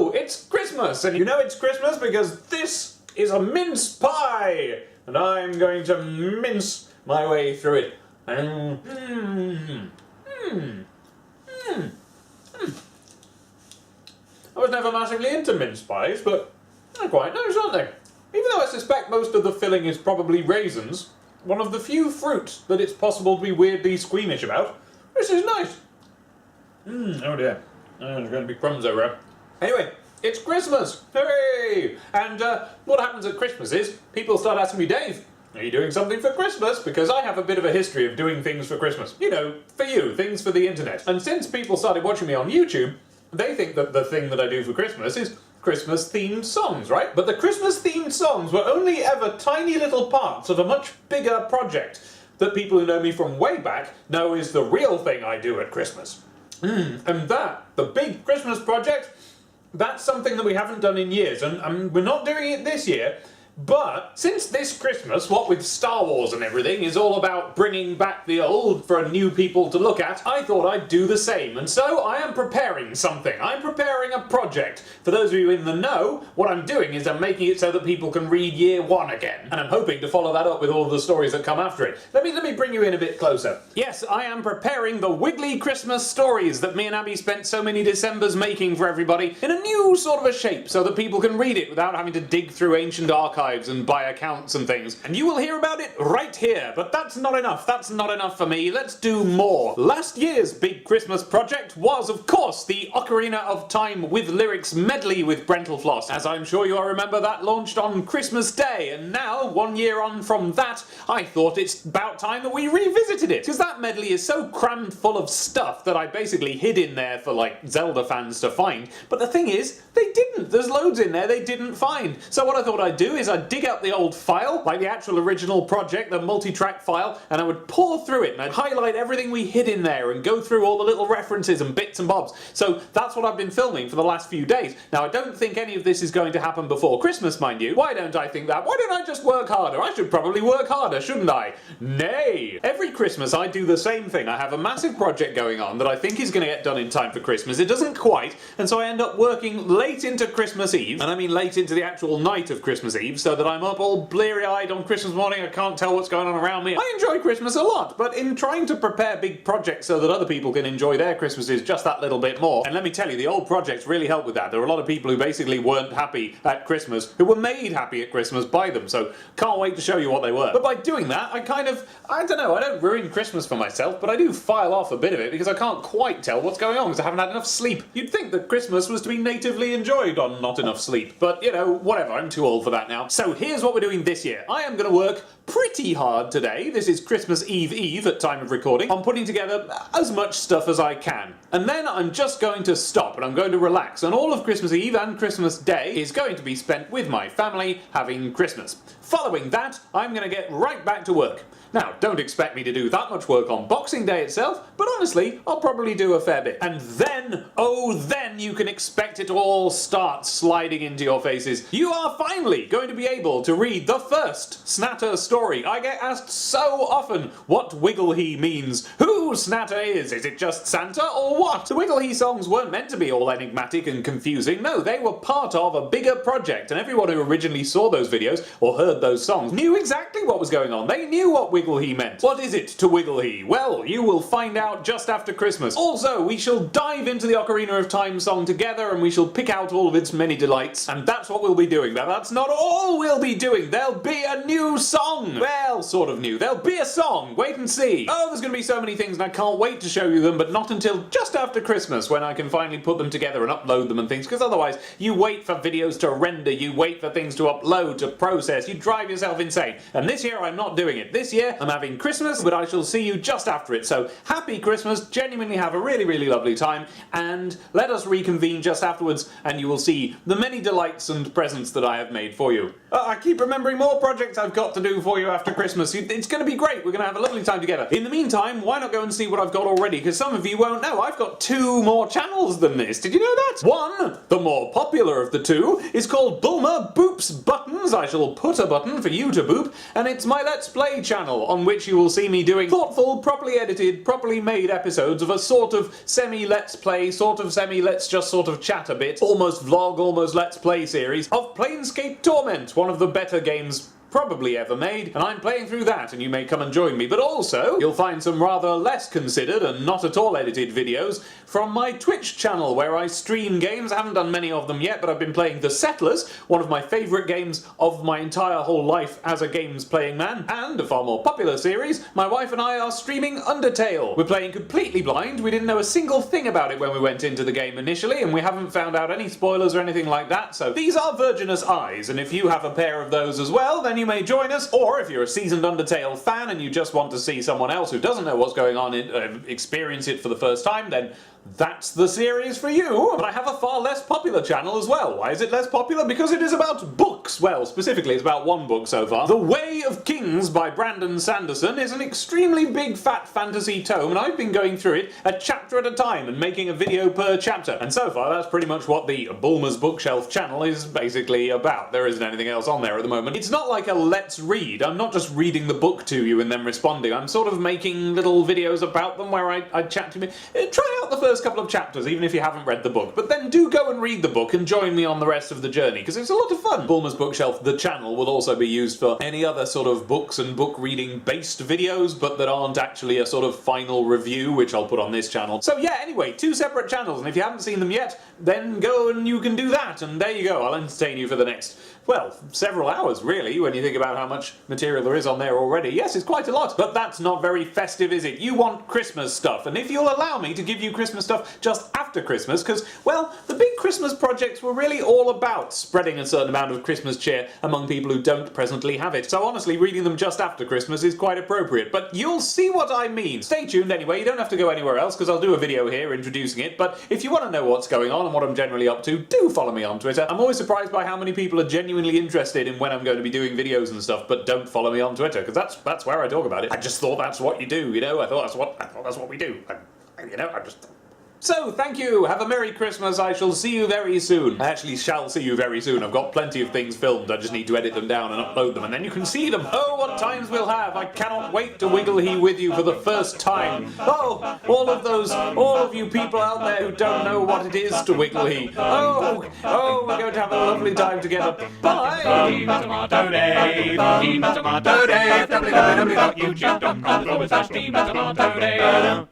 know it's Christmas, and you know it's Christmas because this is a mince pie, and I'm going to mince my way through it. I was never massively into mince pies, but they're quite nice, aren't they? Even though I suspect most of the filling is probably raisins, one of the few fruits that it's possible to be weirdly squeamish about, this is nice. Oh dear. There's going to be crumbs everywhere. Anyway, it's Christmas! Hooray! And what happens at Christmas is, people start asking me, Dave, are you doing something for Christmas? Because I have a bit of a history of doing things for Christmas. You know, for you, things for the internet. And since people started watching me on YouTube, they think that the thing that I do for Christmas is Christmas-themed songs, right? But the Christmas-themed songs were only ever tiny little parts of a much bigger project that people who know me from way back know is the real thing I do at Christmas. And that, the big Christmas project, that's something that we haven't done in years, and we're not doing it this year. But since this Christmas, what with Star Wars and everything, is all about bringing back the old for new people to look at, I thought I'd do the same. And so I am preparing something. I'm preparing a project. For those of you in the know, what I'm doing is I'm making it so that people can read year one again. And I'm hoping to follow that up with all the stories that come after it. Let me bring you in a bit closer. Yes, I am preparing the Wiggly Christmas stories that me and Abby spent so many Decembers making for everybody in a new sort of a shape so that people can read it without having to dig through ancient archives and buy accounts and things. And you will hear about it right here, but that's not enough. That's not enough for me. Let's do more. Last year's big Christmas project was, of course, the Ocarina of Time with Lyrics medley with Brentalfloss. As I'm sure you all remember, that launched on Christmas Day, and now, 1 year on from that, I thought it's about time that we revisited it, because that medley is so crammed full of stuff that I basically hid in there for, like, Zelda fans to find. But the thing is, they didn't. There's loads in there they didn't find. So what I thought I'd do is I'd dig out the old file, like the actual original project, the multi-track file, and I would pour through it and I'd highlight everything we hid in there and go through all the little references and bits and bobs. So that's what I've been filming for the last few days. Now I don't think any of this is going to happen before Christmas, mind you. Why don't I think that? Why don't I just work harder? I should probably work harder, shouldn't I? Nay! Every Christmas I do the same thing. I have a massive project going on that I think is going to get done in time for Christmas. It doesn't quite, and so I end up working late into Christmas Eve, and I mean late into the actual night of Christmas Eve, so that I'm up all bleary-eyed on Christmas morning. I can't tell what's going on around me. I enjoy Christmas a lot, but in trying to prepare big projects so that other people can enjoy their Christmases just that little bit more, and let me tell you, the old projects really helped with that. There were a lot of people who basically weren't happy at Christmas, who were made happy at Christmas by them, so can't wait to show you what they were. But by doing that, I don't know, I don't ruin Christmas for myself, but I do file off a bit of it because I can't quite tell what's going on because I haven't had enough sleep. You'd think that Christmas was to be natively enjoyed on not enough sleep, but you know, whatever, I'm too old for that now. So here's what we're doing this year. I am going to work pretty hard today, this is Christmas Eve at time of recording, on putting together as much stuff as I can. And then I'm just going to stop and I'm going to relax, and all of Christmas Eve and Christmas Day is going to be spent with my family having Christmas. Following that, I'm going to get right back to work. Now, don't expect me to do that much work on Boxing Day itself, but honestly, I'll probably do a fair bit. And then, oh then, you can expect it to all start sliding into your faces. You are finally going to be able to read the first Snatter story. I get asked so often what Wiggle He means, who Snatter is it just Santa or what? The Wiggle He songs weren't meant to be all enigmatic and confusing, no, they were part of a bigger project, and everyone who originally saw those videos or heard those songs knew exactly what was going on. They knew what Wiggle He meant. What is it to Wiggle He? Well, you will find out just after Christmas. Also, we shall dive into the Ocarina of Time song together and we shall pick out all of its many delights, and that's what we'll be doing. Now, that's not all we'll be doing. There'll be a new song! Well, sort of new. There'll be a song! Wait and see! Oh, there's gonna be so many things and I can't wait to show you them, but not until just after Christmas when I can finally put them together and upload them and things, because otherwise you wait for videos to render, you wait for things to upload, to process, you drive yourself insane. And this year I'm not doing it. This year I'm having Christmas, but I shall see you just after it. So happy Christmas, genuinely have a really, really lovely time, and let us reconvene just afterwards and you will see the many delights and presents that I have made for you. I keep remembering more projects I've got to do for you after Christmas. It's going to be great. We're going to have a lovely time together. In the meantime, why not go and see what I've got already? Because some of you won't know. I've got 2 more channels than this. Did you know that? One, the more popular of the 2, is called Bulmer Boops Buttons. I shall put a button for you to boop. And it's my Let's Play channel, on which you will see me doing thoughtful, properly edited, properly made episodes of a sort of semi-Let's Play, sort of semi-Let's just sort of chat a bit, almost vlog, almost Let's Play series of Planescape Torment, one of the better games probably ever made, and I'm playing through that, and you may come and join me. But also, you'll find some rather less considered and not at all edited videos from my Twitch channel, where I stream games. I haven't done many of them yet, but I've been playing The Settlers, one of my favourite games of my entire whole life as a games playing man, and a far more popular series, my wife and I are streaming Undertale. We're playing completely blind. We didn't know a single thing about it when we went into the game initially, and we haven't found out any spoilers or anything like that, so these are Virginous eyes, and if you have a pair of those as well, then you may join us, or if you're a seasoned Undertale fan and you just want to see someone else who doesn't know what's going on experience it for the first time, then that's the series for you. But I have a far less popular channel as well. Why is it less popular? Because it is about books. Well, specifically it's about one book so far. The Way of Kings by Brandon Sanderson is an extremely big fat fantasy tome, and I've been going through it a chapter at a time and making a video per chapter. And so far that's pretty much what the Bulmer's Bookshelf channel is basically about. There isn't anything else on there at the moment. It's not like a let's read. I'm not just reading the book to you and then responding. I'm sort of making little videos about them where I chat to you. Try out the first couple of chapters, even if you haven't read the book, but then do go and read the book and join me on the rest of the journey, because it's a lot of fun. Bulmer's Bookshelf, the channel, will also be used for any other sort of books and book reading based videos, but that aren't actually a sort of final review, which I'll put on this channel. So yeah, anyway, 2 separate channels, and if you haven't seen them yet, then go and you can do that, and there you go. I'll entertain you for the next, well, several hours, really, when you think about how much material there is on there already. Yes, it's quite a lot, but that's not very festive, is it? You want Christmas stuff, and if you'll allow me to give you Christmas stuff just after Christmas, because, well, the big Christmas projects were really all about spreading a certain amount of Christmas cheer among people who don't presently have it. So honestly, reading them just after Christmas is quite appropriate, but you'll see what I mean. Stay tuned anyway, you don't have to go anywhere else, because I'll do a video here introducing it, but if you want to know what's going on and what I'm generally up to, do follow me on Twitter. I'm always surprised by how many people are genuinely interested in when I'm going to be doing videos and stuff, but don't follow me on Twitter, because that's where I talk about it. I just thought that's what you do, you know? I thought that's what we do. So, thank you! Have a Merry Christmas, I shall see you very soon. I actually shall see you very soon. I've got plenty of things filmed, I just need to edit them down and upload them, and then you can see them. Oh, what times we'll have! I cannot wait to wiggle he with you for the first time. Oh, all of you people out there who don't know what it is to wiggle he. Oh, we're going to have a lovely time together. Bye! Tomato Dave, www.youtube.com/Tomato Dave.